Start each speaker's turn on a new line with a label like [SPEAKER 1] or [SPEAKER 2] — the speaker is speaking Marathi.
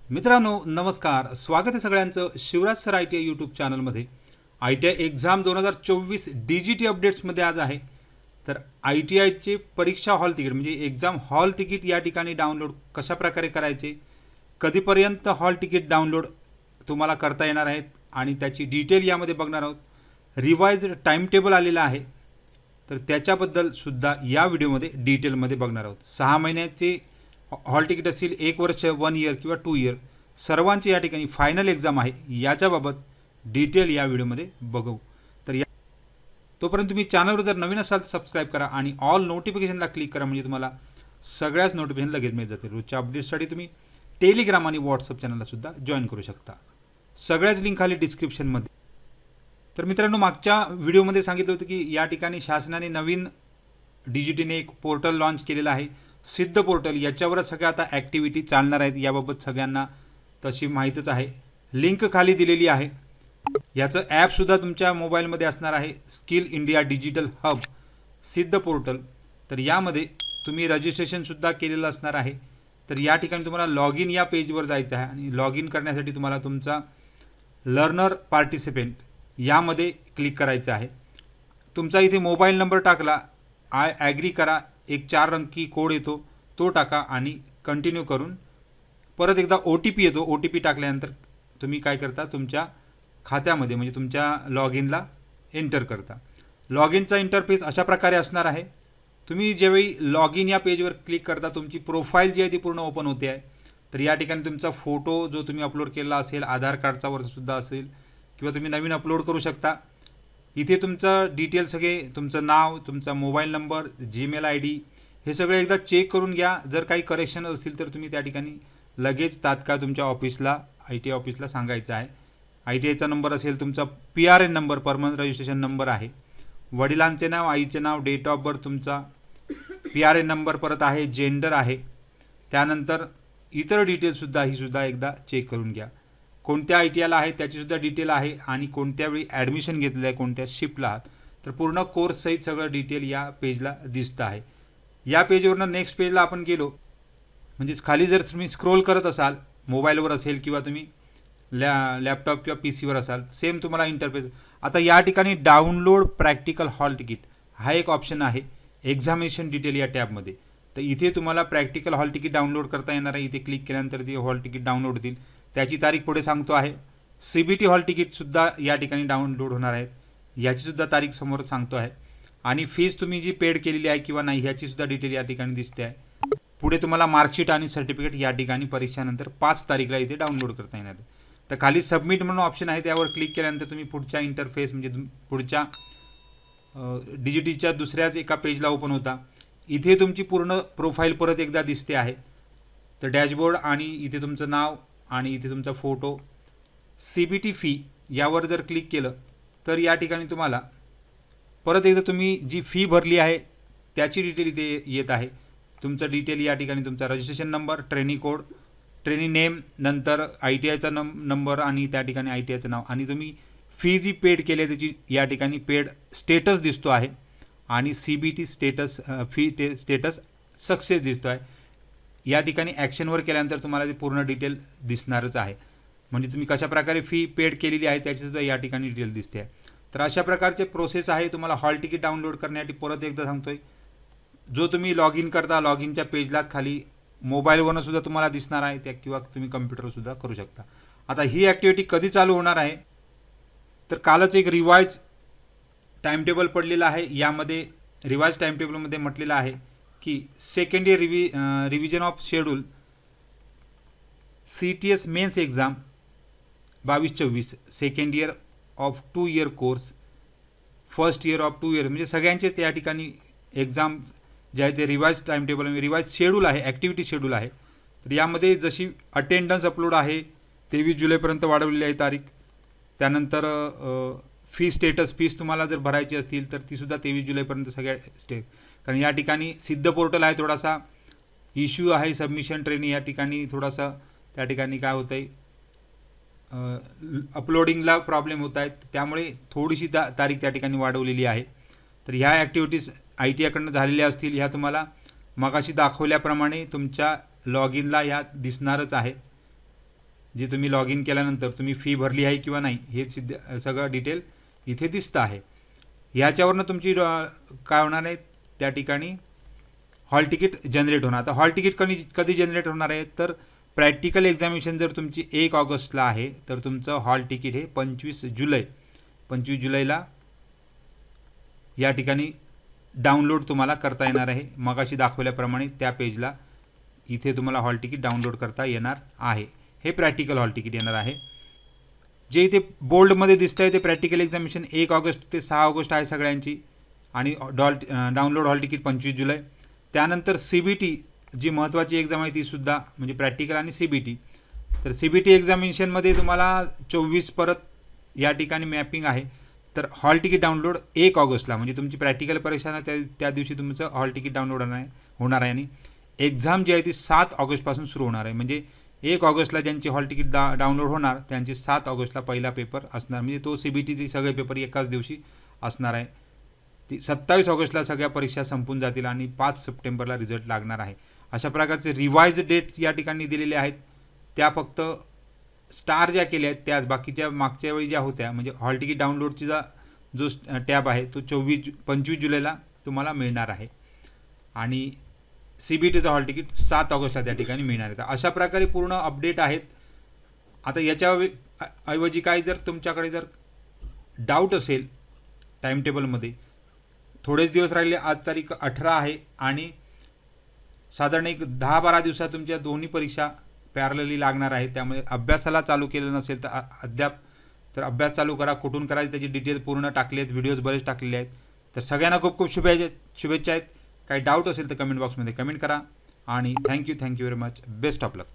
[SPEAKER 1] मित्रांनो नमस्कार, स्वागत आहे सगळ्यांचं Shivraj sir I T I YouTube चॅनलमध्ये। I T I exam 2024 DGT अपडेट्समध्ये आज आहे। तर आय टी आयचे परीक्षा हॉल तिकीट म्हणजे एक्झाम हॉल तिकीट या ठिकाणी डाउनलोड कशा प्रकारे करायचे, कधीपर्यंत हॉल तिकीट डाउनलोड तुम्हाला करता येणार आहेत आणि त्याची डिटेल यामध्ये बघणार आहोत। रिवाइज्ड टाइम टेबल आलेला आहे, तर त्याच्याबद्दल सुद्धा या व्हिडिओमध्ये डिटेलमध्ये बघणार आहोत। 6 महिन्याचे हॉल तिकीट असेल, 1 वर्ष 1 इयर किंवा 2 इयर सर्वांची या ठिकाणी फायनल एक्झाम आहे, याच्याबाबत डिटेल या व्हिडिओमध्ये बघू। तर या तोपर्यंत तुम्ही चॅनलवर जर नवीन असाल तर सबस्क्राईब करा आणि ऑल नोटिफिकेशनला क्लिक करा, म्हणजे तुम्हाला सगळ्याच नोटिफिकेशन लगेच मिळत जातील। रोजच्या अपडेट्ससाठी तुम्ही टेलिग्राम आणि व्हॉट्सअप चॅनलला सुद्धा जॉईन करू शकता, सगळ्याच लिंक खाली डिस्क्रिप्शनमध्ये। तर मित्रांनो, मागच्या व्हिडिओमध्ये सांगितलं होतं की या ठिकाणी शासनाने नवीन DGTने एक पोर्टल लॉन्च केलेलं आहे, सिद्ध पोर्टल। याच्यावरच सगळ्या आता ॲक्टिव्हिटी चालणार आहेत, याबाबत सगळ्यांना तशी माहीतच आहे। लिंक खाली दिलेली आहे। याचं ॲपसुद्धा तुमच्या मोबाईलमध्ये असणार आहे, स्किल इंडिया डिजिटल हब सिद्ध पोर्टल। तर यामध्ये तुम्ही रजिस्ट्रेशनसुद्धा केलेलं असणार आहे। तर या ठिकाणी तुम्हाला लॉग इन या पेजवर जायचं आहे आणि लॉग इन करण्यासाठी तुम्हाला तुमचा लर्नर पार्टिसिपेंट यामध्ये क्लिक करायचं आहे। तुमचा इथे मोबाईल नंबर टाकला, आय ॲग्री करा, एक 4 अंकी कोड येतो तो टाका आणि कंटिन्यू करून परत एकदा OTP येतो। OTP टाकल्यानंतर तुम्ही काय करता, तुमच्या खात्यामध्ये म्हणजे तुमच्या लॉग इनला एंटर करता। लॉग इनचा इंटरफेस अशा प्रकारे असणार आहे। तुम्ही ज्यावेळी लॉग इन या पेजवर क्लिक करता, तुमची प्रोफाईल जी आहे ती पूर्ण ओपन होते आहे। तर या ठिकाणी तुमचा फोटो जो तुम्ही अपलोड केला असेल, आधार कार्डचा वरसुद्धा असेल किंवा तुम्ही नवीन अपलोड करू शकता। इथे तुमचं डिटेल सगळे, तुमचं नाव, तुमचा मोबाईल नंबर, जीमेल ID हे सगळे एकदा चेक करून घ्या। जर काही करेक्शन असतील तर तुम्ही त्या ठिकाणी लगेच तात्काळ तुमच्या ऑफिसला, ITI ऑफिसला सांगायचं आहे। ITIचा नंबर असेल, तुमचा PRN number, permanent registration number आहे, वडिलांचे नाव, आईचे नाव, डेट ऑफ बर्थ तुमचा, PRN नंबर परत आहे, जेंडर आहे, त्यानंतर इतर डिटेलसुद्धा ही सुद्धा एकदा चेक करून घ्या। कोणत्या ITIला आहे त्याचीसुद्धा डिटेल आहे आणि कोणत्या वेळी ॲडमिशन घेतलं आहे, कोणत्या शिफ्टला आहात, तर पूर्ण कोर्स सहित सगळं डिटेल या पेजला दिसतं आहे। या पेजवरनं नेक्स्ट पेजला आपण गेलो म्हणजेच खाली जर तुम्ही स्क्रोल करत असाल, मोबाईलवर असेल किंवा तुम्ही लॅपटॉप किंवा PCवर असाल, सेम तुम्हाला इंटरफेस। आता या ठिकाणी डाउनलोड प्रॅक्टिकल हॉल तिकीट हा एक ऑप्शन आहे एक्झामिनेशन डिटेल या टॅबमध्ये। तर इथे तुम्हाला प्रॅक्टिकल हॉल तिकीट डाउनलोड करता येणार आहे। इथे क्लिक केल्यानंतर ते हॉल तिकीट डाउनलोड होतील, त्याची तारीख पुढे सांगतो आहे। CBT हॉल तिकीटसुद्धा या ठिकाणी डाउनलोड होणार आहेत, याचीसुद्धा तारीख समोर सांगतो आहे आणि फीज तुम्ही जी पेड केलेली आहे किंवा नाही ह्याचीसुद्धा डिटेल या ठिकाणी दिसते आहे। पुढे तुम्हाला मार्कशीट आणि सर्टिफिकेट या ठिकाणी परीक्षानंतर 5 तारीखला इथे डाउनलोड करता येणार आहे। तर खाली सबमिट म्हणून ऑप्शन आहे, त्यावर क्लिक केल्यानंतर तुम्ही पुढच्या इंटरफेस म्हणजे पुढच्या DGTच्या दुसऱ्याच एका पेजला ओपन होता। इथे तुमची पूर्ण प्रोफाईल परत एकदा दिसते आहे। तर डॅशबोर्ड आणि इथे तुमचं नाव आणि इथे तुमचा फोटो, CBT फी यावर जर क्लिक केलं तर या ठिकाणी तुम्हाला परत एकदा तुम्ही जी फी भरली आहे त्याची डिटेल इथे येत आहे। तुमचं डिटेल या ठिकाणी तुमचा registration number, training code, training name, नंतर ITIचा नंबर आणि त्या ठिकाणी ITIचं नाव आणि तुम्ही फी जी पेड केली आहे त्याची या ठिकाणी पेड स्टेटस दिसतो आहे आणि CBT status fee status success दिसतो आहे। या ठिकाणी ॲक्शनवर केल्यानंतर तुम्हाला ते पूर्ण डिटेल दिसणारच आहे, म्हणजे तुम्ही कशा प्रकारे फी पेड केलेली आहे त्याचीसुद्धा या ठिकाणी डिटेल दिसते आहे। तर अशा प्रकारचे प्रोसेस आहे। तुम्हाला हॉल तिकीट डाउनलोड करण्यासाठी परत एकदा सांगतोय, जो तुम्ही लॉग इन करता, लॉग इनच्या पेजला खाली मोबाईलवरनं सुद्धा तुम्हाला दिसणार आहे त्या किंवा तुम्ही कम्प्युटरसुद्धा करू शकता। आता ही ॲक्टिव्हिटी कधी चालू होणार आहे, तर कालच एक रिवाइज टाइम टेबल पडलेला आहे। यामध्ये रिवाइज टाइम टेबलमध्ये म्हटलेलं आहे की second year revision of schedule CTS mains exam 22-24, second year of 2 year course, first year of 2 year म्हणजे सगळ्यांचे त्या ठिकाणी एक्झाम जे आहे ते revise time table revise schedule आहे, ॲक्टिव्हिटी शेड्यूल आहे। तर यामध्ये जशी अटेंडन्स अपलोड आहे 23 जुलैपर्यंत वाढवलेली आहे तारीख। त्यानंतर फी स्टेटस, फीस तुम्हाला जर भरायची असतील तर तीसुद्धा 23 जुलैपर्यंत सगळ्या कारण या ठिकाणी सिद्ध पोर्टल आहे, थोडासा इश्यू आहे सबमिशन ट्रेनिंग या ठिकाणी थोडासा त्या ठिकाणी काय होतं आहे, अपलोडिंगला प्रॉब्लेम होत आहेत, त्यामुळे थोडीशी तारीख त्या ठिकाणी वाढवलेली आहे। तर ह्या ॲक्टिव्हिटीज ITIकडनं झालेल्या असतील, ह्या तुम्हाला मगाशी दाखवल्याप्रमाणे तुमच्या लॉग इनला ह्या दिसणारच आहे। जे तुम्ही लॉग इन केल्यानंतर तुम्ही फी भरली आहे किंवा नाही हे सगळं डिटेल इथे दिसतं आहे. ह्याच्यावरनं तुमची काय होणार आहे त्या ठिकाणी हॉल तिकीट जनरेट होणार. आता हॉल तिकीट कधी जनरेट होणार आहे तर प्रॅक्टिकल एक्झामिनेशन जर तुमची 1 ऑगस्टला आहे तर तुमचं हॉल तिकीट हे 25 जुलैला या ठिकाणी डाउनलोड तुम्हाला करता येणार आहे. मगाशी दाखवल्याप्रमाणे त्या पेजला इथे तुम्हाला हॉल तिकीट डाउनलोड करता येणार आहे. हे प्रॅक्टिकल हॉल तिकीट येणार आहे. जे इथे बोल्डमध्ये दिसतं आहे ते प्रॅक्टिकल एक्झामिनेशन 1 ऑगस्ट ते 6 ऑगस्ट आहे सगळ्यांची आणि डाउनलोड हॉल तिकीट 25 जुलै. त्यानंतर CBT जी महत्त्वाची एक्झाम आहे तीसुद्धा म्हणजे प्रॅक्टिकल आणि CBT. तर CBT एक्झामिनेशनमध्ये तुम्हाला 24 परत या ठिकाणी मॅपिंग आहे. तर हॉल तिकीट डाउनलोड 1 ऑगस्टला म्हणजे तुमची प्रॅक्टिकल परीक्षा त्या दिवशी तुमचं हॉल तिकीट डाउनलोड होणार आहे आणि एक्झाम जी आहे ती 7 ऑगस्टपासून सुरू होणार आहे. म्हणजे 1 ऑगस्टला ज्यांची हॉल तिकीट डाउनलोड होणार त्यांची 7 ऑगस्टला पहिला पेपर असणार. म्हणजे तो CBTचे सगळे पेपर एकाच दिवशी असणार आहे. ती 27 ऑगस्टला सगळ्या परीक्षा संपून जातील आणि 5 सप्टेंबरला रिझल्ट लागणार आहे. अशा प्रकारचे रिवाइज डेट्स या ठिकाणी दिलेले आहेत. त्या फक्त स्टार ज्या केल्या आहेत त्याच, बाकीच्या मागच्या वेळी ज्या होत्या म्हणजे हॉल तिकीट डाउनलोडचा जो टॅब आहे तो 25 जुलैला तुम्हाला मिळणार आहे आणि CBTचं हॉल तिकीट 7 ऑगस्टला त्या ठिकाणी मिळणार आहे. अशा प्रकारे पूर्ण अपडेट आहेत. आता याच्या ऐवजी काय जर तुमच्याकडे जर डाऊट असेल टाईमटेबलमध्ये, थोडेच दिवस राहिले, आज तारीख 18 आहे आणि साधारण एक 10-12 दिवसात तुमच्या दोन्ही परीक्षा पॅरलली लागणार आहे. त्यामुळे अभ्यासाला चालू केलं नसेल तर अद्याप तर अभ्यास चालू करा. कुठून करायचे त्याची डिटेल पूर्ण टाकली आहेत, व्हिडिओज बरेच टाकलेले आहेत. तर सगळ्यांना खूप खूप शुभेच्छा आहेत. काही डाऊट असेल तर कमेंट बॉक्समध्ये कमेंट करा आणि thank you very much. Best of luck.